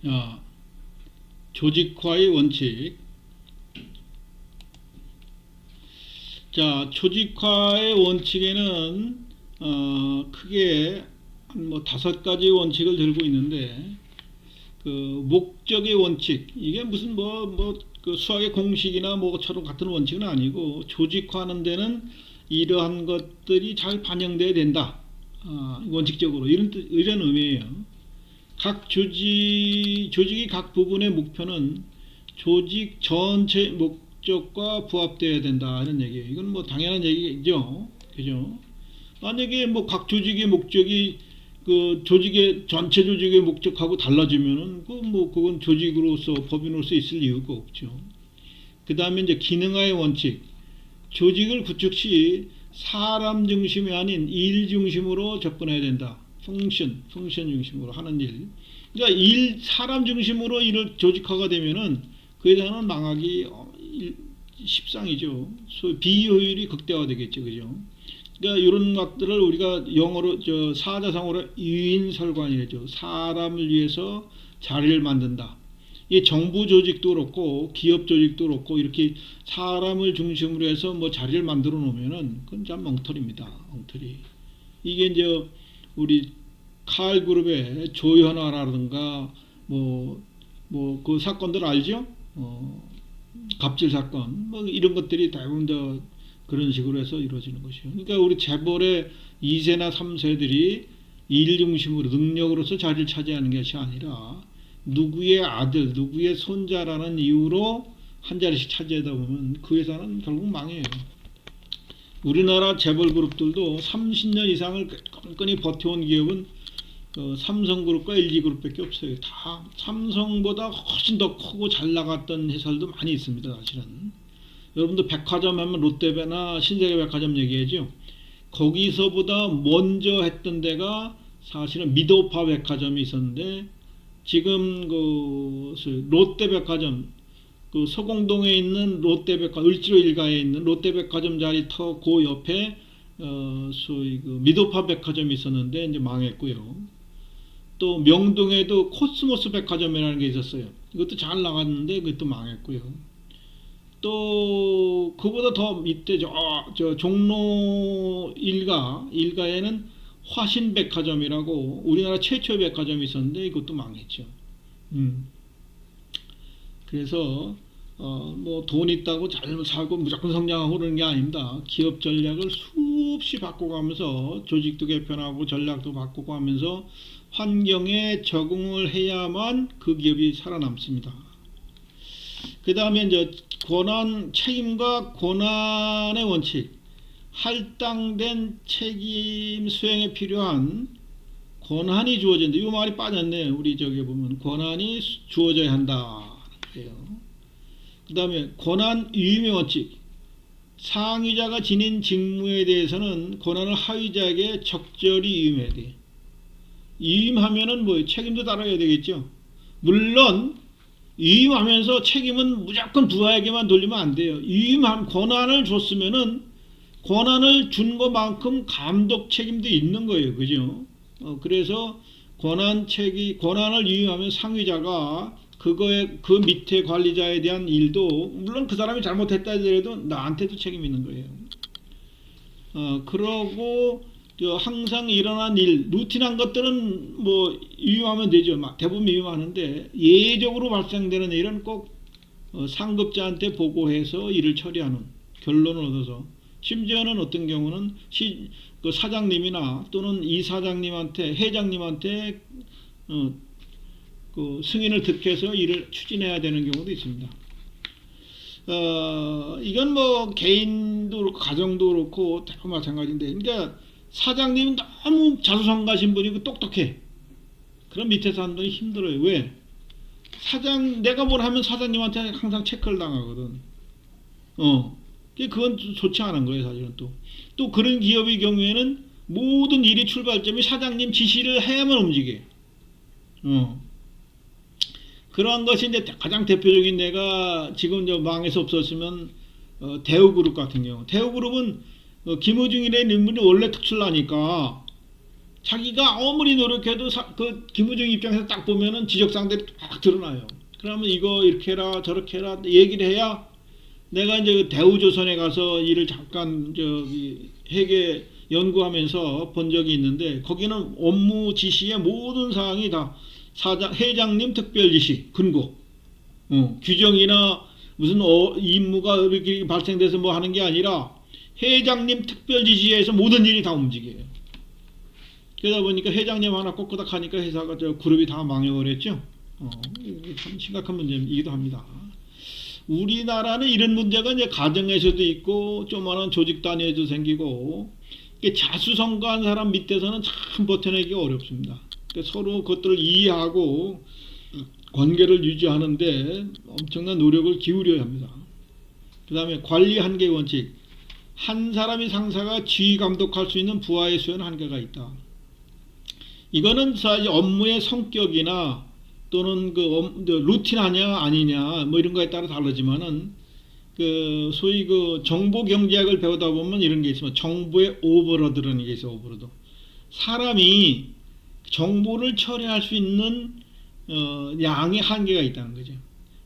아, 조직화의 원칙. 자, 조직화의 원칙에는 크게 한 뭐 5가지 원칙을 들고 있는데, 그 목적의 원칙, 이게 무슨 그 수학의 공식이나 뭐처럼 같은 원칙은 아니고, 조직화하는 데는 이러한 것들이 잘 반영돼야 된다. 원칙적으로 이런 의미예요. 각 조직이 각 부분의 목표는 조직 전체 목적과 부합되어야 된다 이런 얘기예요. 이건 뭐 당연한 얘기죠. 그죠? 만약에 뭐 각 조직의 목적이 그 조직의 전체 조직의 목적하고 달라지면은 그건 조직으로서 법인으로서 있을 이유가 없죠. 그 다음에 이제 기능화의 원칙. 조직을 구축 시 사람 중심이 아닌 일 중심으로 접근해야 된다. 펑션 중심으로 하는 일. 그러니까 사람 중심으로 일을 조직화가 되면은 그에 대한 망하기 십상이죠. 소위 비효율이 극대화되겠죠, 그죠? 그러니까 이런 것들을 우리가 영어로 사자성어로 유인설관이죠. 사람을 위해서 자리를 만든다. 이 정부 조직도 그렇고 기업 조직도 그렇고 이렇게 사람을 중심으로 해서 뭐 자리를 만들어 놓으면은 그건 참 엉터리입니다. 엉터리. 이게 이제 우리 칼 그룹의 조현아라든가 그 사건들 알죠? 갑질 사건 뭐 이런 것들이 대부분 다 그런 식으로 해서 이루어지는 것이요. 그러니까 우리 재벌의 2세나 3세들이 일 중심으로 능력으로서 자리를 차지하는 것이 아니라 누구의 아들, 누구의 손자라는 이유로 한 자리씩 차지하다 보면 그 회사는 결국 망해요. 우리나라 재벌 그룹들도 30년 이상을 끈끈이 버텨온 기업은 삼성그룹과 LG그룹밖에 없어요. 다 삼성보다 훨씬 더 크고 잘 나갔던 회사들도 많이 있습니다. 사실은. 여러분도 백화점 하면 롯데배나 신세계백화점 얘기하죠. 거기서보다 먼저 했던 데가 사실은 미도파 백화점이 있었는데 지금 그 롯데백화점 그 서공동에 있는 롯데백화점 을지로 일가에 있는 롯데백화점 자리 터 그 옆에 소위 그 미도파 백화점이 있었는데 이제 망했고요. 또 명동에도 코스모스 백화점이라는 게 있었어요. 이것도 잘 나갔는데 그것도 망했고요. 또 그보다 더 밑에 저 종로 일가에는 화신백화점이라고 우리나라 최초의 백화점이 있었는데 이것도 망했죠. 그래서 뭐 돈 있다고 잘 살고 무조건 성장하고 그러는 게 아닙니다. 기업 전략을 수없이 바꿔가면서 조직도 개편하고 전략도 바꾸고 하면서 환경에 적응을 해야만 그 기업이 살아남습니다. 그 다음에 이제 책임과 권한의 원칙. 할당된 책임 수행에 필요한 권한이 주어진다. 이 말이 빠졌네. 우리 저기 보면 권한이 주어져야 한다. 그 다음에 권한 유임의 원칙. 상위자가 지닌 직무에 대해서는 권한을 하위자에게 적절히 유임해야 돼. 유임하면은 뭐 책임도 따라야 되겠죠. 물론 유임하면서 책임은 무조건 부하에게만 돌리면 안 돼요. 권한을 줬으면은 권한을 준 것만큼 감독 책임도 있는 거예요. 그죠? 그래서 권한을 유임하면 상위자가 그 밑에 관리자에 대한 일도 물론 그 사람이 잘못했다 하더라도 나한테도 책임이 있는 거예요. 그러고 항상 일어난 일, 루틴한 것들은 뭐 유임하면 되죠. 대부분 유임하는데 예외적으로 발생되는 일은 꼭 상급자한테 보고해서 일을 처리하는 결론을 얻어서 심지어는 어떤 경우는 그 사장님이나 또는 이사장님한테 회장님한테 그 승인을 득해서 일을 추진해야 되는 경우도 있습니다. 이건 뭐 개인도 그렇고 가정도 그렇고 다 마찬가지인데, 그러니까 사장님은 너무 자수성가신 분이고 똑똑해. 그럼 밑에서 하는 분이 힘들어요. 왜? 내가 뭘 하면 사장님한테 항상 체크를 당하거든. 그건 좋지 않은 거예요, 사실은 또 그런 기업의 경우에는 모든 일의 출발점이 사장님 지시를 해야만 움직여. 그러한 것이 이제 가장 대표적인 내가 지금 망해서 없었으면 대우그룹 같은 경우. 대우그룹은 김어중이라는 인물이 원래 특출나니까 자기가 아무리 노력해도 그 김우중 입장에서 딱 보면은 지적사항들이 딱 드러나요. 그러면 이거 이렇게 해라 저렇게 해라 얘기를 해야 내가 이제 대우조선에 가서 일을 잠깐 저기 회계 연구하면서 본 적이 있는데 거기는 업무 지시의 모든 사항이 다 회장님 특별 지시 근거 규정이나 무슨 임무가 이렇게 발생돼서 뭐 하는 게 아니라 회장님 특별 지시에서 모든 일이 다 움직여요. 그러다 보니까 회장님 하나 꼬꼬닥 하니까 회사가 저 그룹이 다 망해버렸죠. 이게 참 심각한 문제이기도 합니다. 우리나라는 이런 문제가 이제 가정에서도 있고 조그마한 조직 단위에도 생기고 자수성가한 사람 밑에서는 참 버텨내기가 어렵습니다. 그러니까 서로 그것들을 이해하고 관계를 유지하는데 엄청난 노력을 기울여야 합니다. 그 다음에 관리 한계 원칙. 한 사람이 상사가 지휘 감독할 수 있는 부하의 수에는 한계가 있다. 이거는 사실 업무의 성격이나 또는 그 루틴하냐 아니냐 뭐 이런 거에 따라 다르지만은 그 소위 그 정보 경제학을 배우다 보면 이런 게 있으면 정보의 오버로드라는 게 있어요. 오버로드. 사람이 정보를 처리할 수 있는 양의 한계가 있다는 거죠.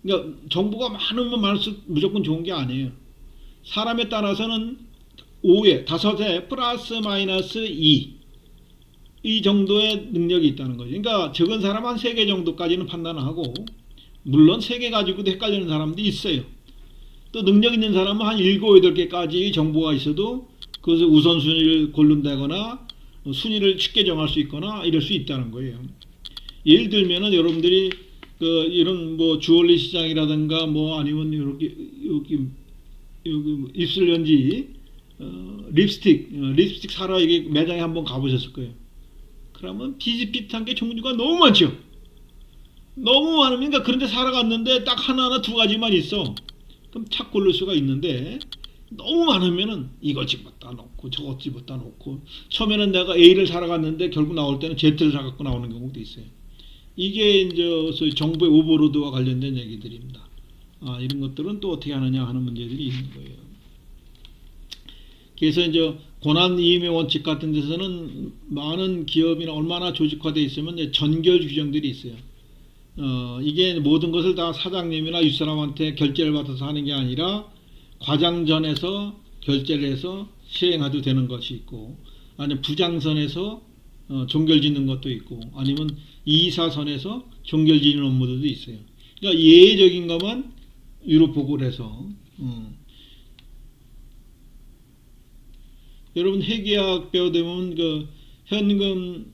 그러니까 정보가 많으면 많을수록 무조건 좋은 게 아니에요. 사람에 따라서는 5에 5에 플러스 마이너스 2 이 정도의 능력이 있다는 거죠. 그러니까 적은 사람 한 3개 정도까지는 판단하고 물론 3개 가지고도 헷갈리는 사람도 있어요. 또 능력 있는 사람은 한 7, 8개까지 정보가 있어도 그것을 우선순위를 고른다거나 순위를 쉽게 정할 수 있거나 이럴 수 있다는 거예요. 예를 들면은 여러분들이 그 이런 뭐 주얼리 시장이라든가 뭐 아니면 이렇게 여기 입술 연지 립스틱 사러 이게 매장에 한번 가보셨을 거예요. 그러면 비슷비슷한 게 종류가 너무 많죠. 너무 많으니까 그런데 사러 갔는데 딱 하나나 2가지만 있어. 그럼 착 고를 수가 있는데 너무 많으면은 이걸 집었다 놓고 저것 집었다 놓고 처음에는 내가 A를 사러 갔는데 결국 나올 때는 Z를 사갖고 나오는 경우도 있어요. 이게 이제 소위 정보의 오버로드와 관련된 얘기들입니다. 이런 것들은 또 어떻게 하느냐 하는 문제들이 있는 거예요. 그래서 이제 권한 이임의 원칙 같은 데서는 많은 기업이나 얼마나 조직화되어 있으면 전결 규정들이 있어요. 이게 모든 것을 다 사장님이나 윗사람한테 결제를 받아서 하는 게 아니라 과장전에서 결제를 해서 시행해도 되는 것이 있고 아니면 부장선에서 종결 짓는 것도 있고 아니면 이사선에서 종결 짓는 업무들도 있어요. 그러니까 예외적인 것만 위로 보고를 해서 여러분 회계학 배우되면 그 현금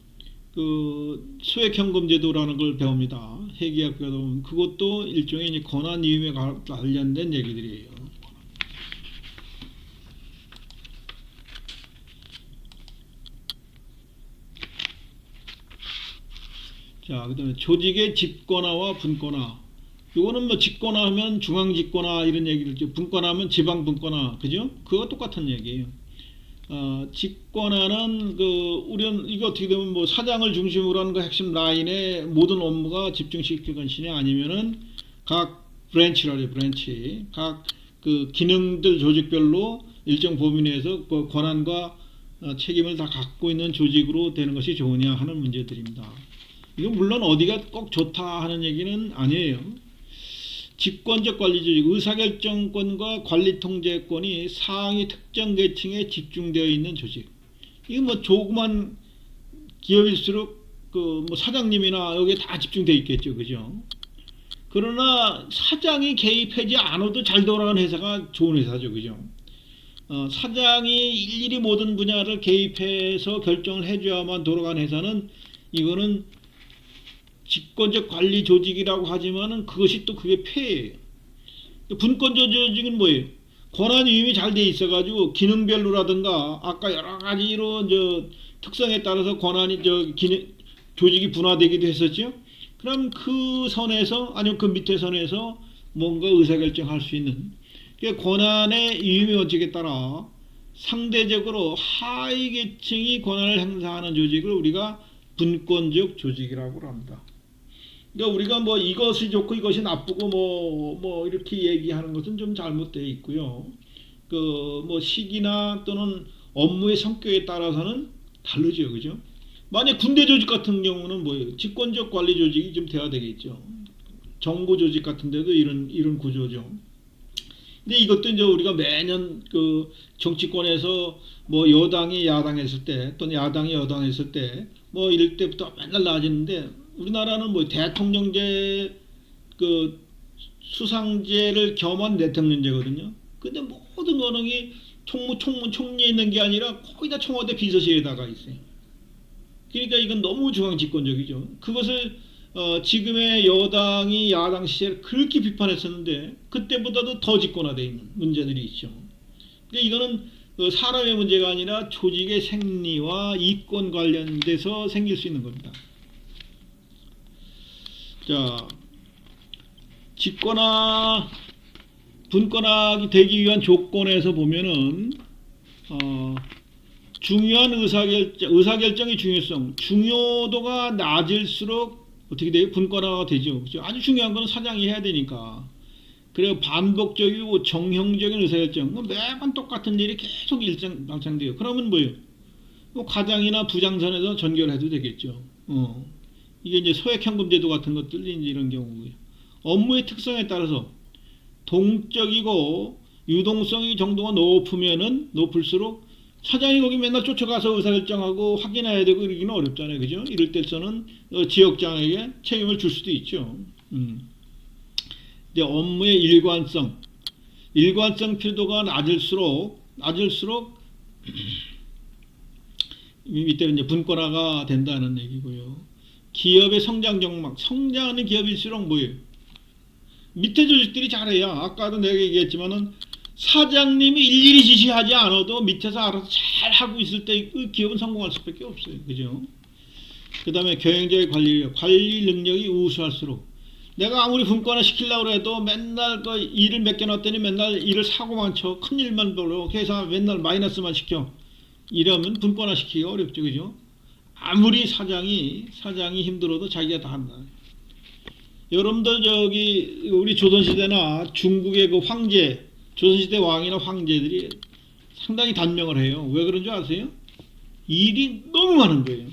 그 소액현금 제도라는 걸 배웁니다. 회계학 배우다 보면 그것도 일종의 이제 권한 이임에 관련된 얘기들이에요. 자, 그다음에 조직의 집권화와 분권화. 이거는 뭐 집권화하면 중앙 집권화 이런 얘기를 죠. 분권화하면 지방 분권화, 그죠? 그거 똑같은 얘기예요. 집권화는 우리는 이거 어떻게 되면 뭐 사장을 중심으로 하는 그 핵심 라인에 모든 업무가 집중시킬 것이냐 아니면은 각 브랜치라죠. 브랜치 각 그 기능들 조직별로 일정 범위 내에서 그 권한과 책임을 다 갖고 있는 조직으로 되는 것이 좋으냐 하는 문제들입니다. 이건 물론 어디가 꼭 좋다 하는 얘기는 아니에요. 집권적 관리 조직, 의사결정권과 관리 통제권이 상위 특정 계층에 집중되어 있는 조직. 이건 뭐 조그만 기업일수록 그 뭐 사장님이나 여기에 다 집중되어 있겠죠, 그죠? 그러나 사장이 개입하지 않아도 잘 돌아가는 회사가 좋은 회사죠, 그죠? 사장이 일일이 모든 분야를 개입해서 결정을 해줘야만 돌아가는 회사는 이거는 집권적 관리 조직이라고 하지만은 그것이 또 그게 폐예요. 분권적 조직은 뭐예요? 권한 위임이 잘 돼 있어가지고 기능별로라든가 아까 여러 가지로 특성에 따라서 권한이 조직이 분화되기도 했었죠. 그럼 그 선에서 아니면 그 밑에 선에서 뭔가 의사결정할 수 있는 권한의 위임의 원칙에 따라 상대적으로 하위 계층이 권한을 행사하는 조직을 우리가 분권적 조직이라고 합니다. 그러니까 우리가 뭐 이것이 좋고 이것이 나쁘고 뭐 이렇게 얘기하는 것은 좀 잘못되어 있고요. 그 뭐 시기나 또는 업무의 성격에 따라서는 다르죠, 그죠? 만약 군대 조직 같은 경우는 뭐예요? 집권적 관리 조직이 좀 돼야 되겠죠. 정부 조직 같은 데도 이런 구조죠. 근데 이것도 이제 우리가 매년 그 정치권에서 뭐 여당이 야당했을 때 또는 야당이 여당했을 때 뭐 이럴 때부터 맨날 나아지는데 우리나라는 뭐 대통령제 그 수상제를 겸한 대통령제거든요. 근데 모든 권한이 총리에 있는 게 아니라 거의 다 청와대 비서실에다가 있어요. 그러니까 이건 너무 중앙 집권적이죠. 그것을 지금의 여당이 야당 시절에 그렇게 비판했었는데 그때보다도 더 집권화되어 있는 문제들이 있죠. 근데 이거는 사람의 문제가 아니라 조직의 생리와 이권 관련돼서 생길 수 있는 겁니다. 자, 집권화, 분권화가 되기 위한 조건에서 보면은 중요한 의사결정의 중요도가 낮을수록 어떻게 돼요? 분권화가 되죠. 그렇죠? 아주 중요한 건 사장이 해야 되니까. 그리고 반복적이고 정형적인 의사결정, 매번 똑같은 일이 계속 일장방창돼요. 그러면 뭐예요? 뭐 과장이나 부장선에서 전결해도 되겠죠. 이게 이제 소액현금 제도 같은 것들이 이제 이런 경우고요. 업무의 특성에 따라서 동적이고 유동성이 정도가 높을수록 사장이 거기 맨날 쫓아가서 의사결정하고 확인해야 되고 이러기는 어렵잖아요. 그죠? 이럴 때서는 지역장에게 책임을 줄 수도 있죠. 근데 업무의 일관성 필요도가 낮을수록 밑에 이제 분권화가 된다는 얘기고요. 기업의 성장 정막, 성장하는 기업일수록 뭐예요? 밑에 조직들이 잘해야, 아까도 내가 얘기했지만은 사장님이 일일이 지시하지 않아도 밑에서 알아서 잘 하고 있을 때 그 기업은 성공할 수밖에 없어요. 그죠? 그 다음에 경영자의 관리 능력이 우수할수록 내가 아무리 분권화 시키려고 해도 맨날 그 일을 맡겨놨더니 맨날 일을 사고만 쳐. 큰 일만 벌어. 회사 맨날 마이너스만 시켜. 이러면 분권화 시키기가 어렵죠. 그죠? 아무리 사장이 힘들어도 자기가 다 한다. 여러분들 저기 우리 조선시대나 중국의 그 황제, 조선시대 왕이나 황제들이 상당히 단명을 해요. 왜 그런 줄 아세요? 일이 너무 많은 거예요.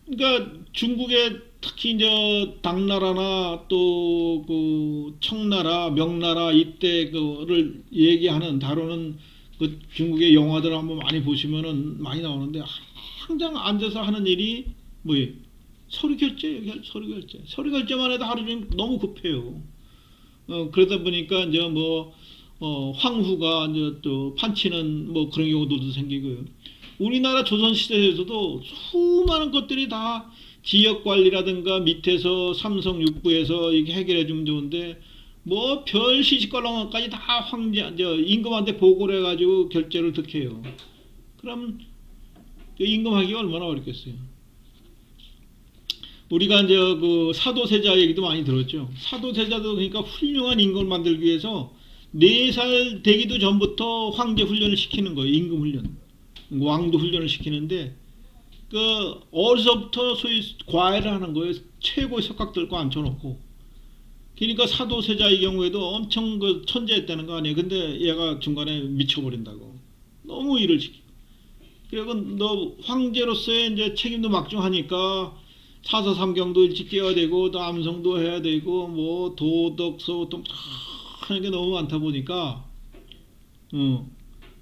그러니까 중국의 특히 이제 당나라나 또 그 청나라, 명나라 이때 그를 얘기하는 다루는 그 중국의 영화들 한번 많이 보시면은 많이 나오는데 항상 앉아서 하는 일이 뭐예요? 서류 결제만 해도 하루 종일 너무 급해요. 그러다 보니까 이제 뭐 황후가 이제 또 판치는 뭐 그런 경우도 생기고요. 우리나라 조선시대에서도 수많은 것들이 다 지역관리라든가 밑에서 삼성 육부에서 이게 해결해주면 좋은데 뭐 별 시시껄렁까지 다 황제 임금한테 보고를 해가지고 결제를 득해요. 그럼 임금하기가 얼마나 어렵겠어요. 우리가 이제 그 사도세자 얘기도 많이 들었죠. 사도세자도 그러니까 훌륭한 임금을 만들기 위해서 4살 되기도 전부터 황제 훈련을 시키는 거예요. 임금 훈련. 왕도 훈련을 시키는데 그 어려서부터 소위 과외를 하는 거예요. 최고의 석학들과 앉혀놓고. 그러니까 사도세자의 경우에도 엄청 그 천재였다는 거 아니에요. 근데 얘가 중간에 미쳐버린다고. 너무 일을 시키고. 그리고 너 황제로서의 이제 책임도 막중하니까 사서삼경도 일찍 깨야 되고 또 암송도 해야 되고 뭐 도덕서 또 하는 게 너무 많다 보니까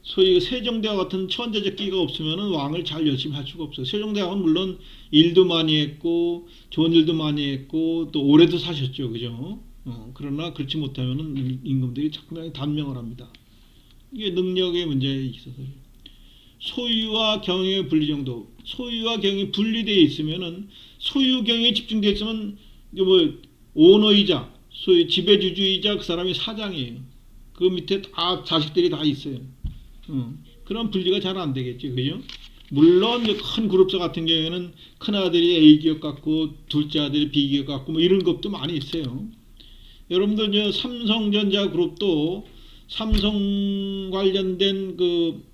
소위 세종대왕 같은 천재적 끼가 없으면은 왕을 잘 열심히 할 수가 없어요. 세종대왕은 물론 일도 많이 했고 좋은 일도 많이 했고 또 오래도 사셨죠. 그죠? 그러나 그렇지 못하면은 임금들이 상당히 단명을 합니다. 이게 능력의 문제에 있어서요. 소유와 경영의 분리 정도. 소유와 경영이 분리되어 있으면은 소유 경영에 집중되어 있으면 뭐 오너이자 소위 지배주주이자 그 사람이 사장이에요. 그 밑에 다 자식들이 다 있어요. 그런 분리가 잘 안 되겠죠. 그죠? 물론 큰 그룹사 같은 경우에는 큰 아들이 A 기업 같고 둘째 아들이 B 기업 같고 뭐 이런 것도 많이 있어요. 여러분들 저 삼성전자 그룹도 삼성 관련된 그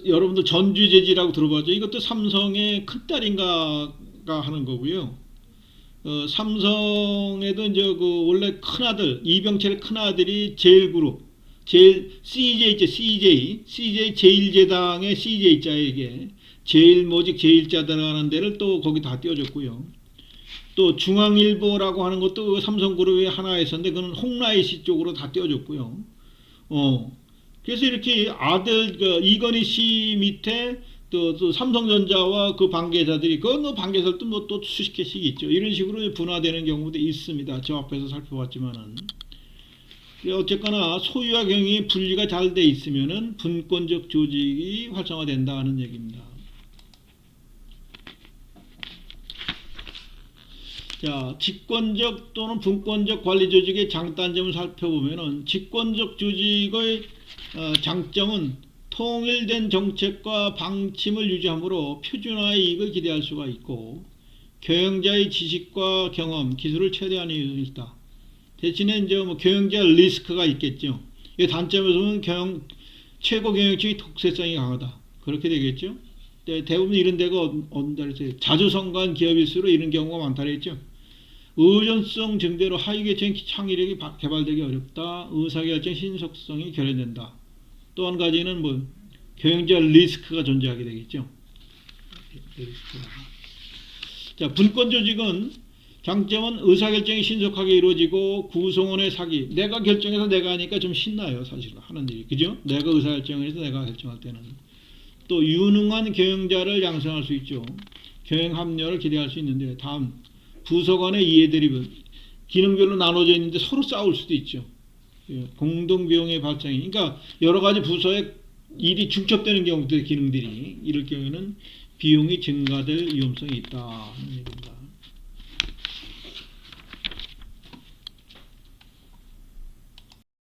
여러분들 전주재지라고 들어봤죠? 이것도 삼성의 큰딸인가가 하는 거고요. 삼성에도 이제 그 원래 큰아들 이병철의 큰아들이 제일그룹 제일 CJ 있죠. CJ 제일제당의 CJ자에 이게 제일모직 제일자 들어가는 데를 또 거기 다 띄워줬고요. 또 중앙일보라고 하는 것도 삼성그룹의 하나에 있었는데 그는 홍라이 씨 쪽으로 다 띄워줬고요. 그래서 이렇게 아들 이건희 씨 밑에 또 삼성전자와 그 관계자들이 그 관계자들도 뭐 또 수십 개씩 있죠. 이런 식으로 분화되는 경우도 있습니다. 저 앞에서 살펴봤지만은. 어쨌거나 소유와 경영이 분리가 잘 돼 있으면은 분권적 조직이 활성화된다는 얘기입니다. 자, 직권적 또는 분권적 관리 조직의 장단점을 살펴보면은 직권적 조직의 장점은 통일된 정책과 방침을 유지하므로 표준화의 이익을 기대할 수가 있고 경영자의 지식과 경험, 기술을 최대한 이용할 수 있다. 대신에 이제 뭐 경영자 리스크가 있겠죠. 이 단점에서 보면 최고 경영층의 독세성이 강하다. 그렇게 되겠죠. 대부분 이런 데가 온다 그랬어요. 자주성가한 기업일수록 이런 경우가 많다 그랬죠. 의존성 증대로 하위계층 창의력이 개발되기 어렵다. 의사결정 신속성이 결여된다. 또 한 가지는 뭐 경영자 리스크가 존재하게 되겠죠. 자, 분권 조직은 장점은 의사결정이 신속하게 이루어지고 구성원의 사기. 내가 결정해서 내가 하니까 좀 신나요. 사실은 하는 일이. 그죠? 내가 의사결정을 해서 내가 결정할 때는. 또 유능한 경영자를 양성할 수 있죠. 경영 합리화를 기대할 수 있는데 다음 부서 간의 이해대립은 기능별로 나눠져 있는데 서로 싸울 수도 있죠. 공동비용의 발생이. 그러니까 여러 가지 부서에 일이 중첩되는 경우들 기능들이 이럴 경우에는 비용이 증가될 위험성이 있다.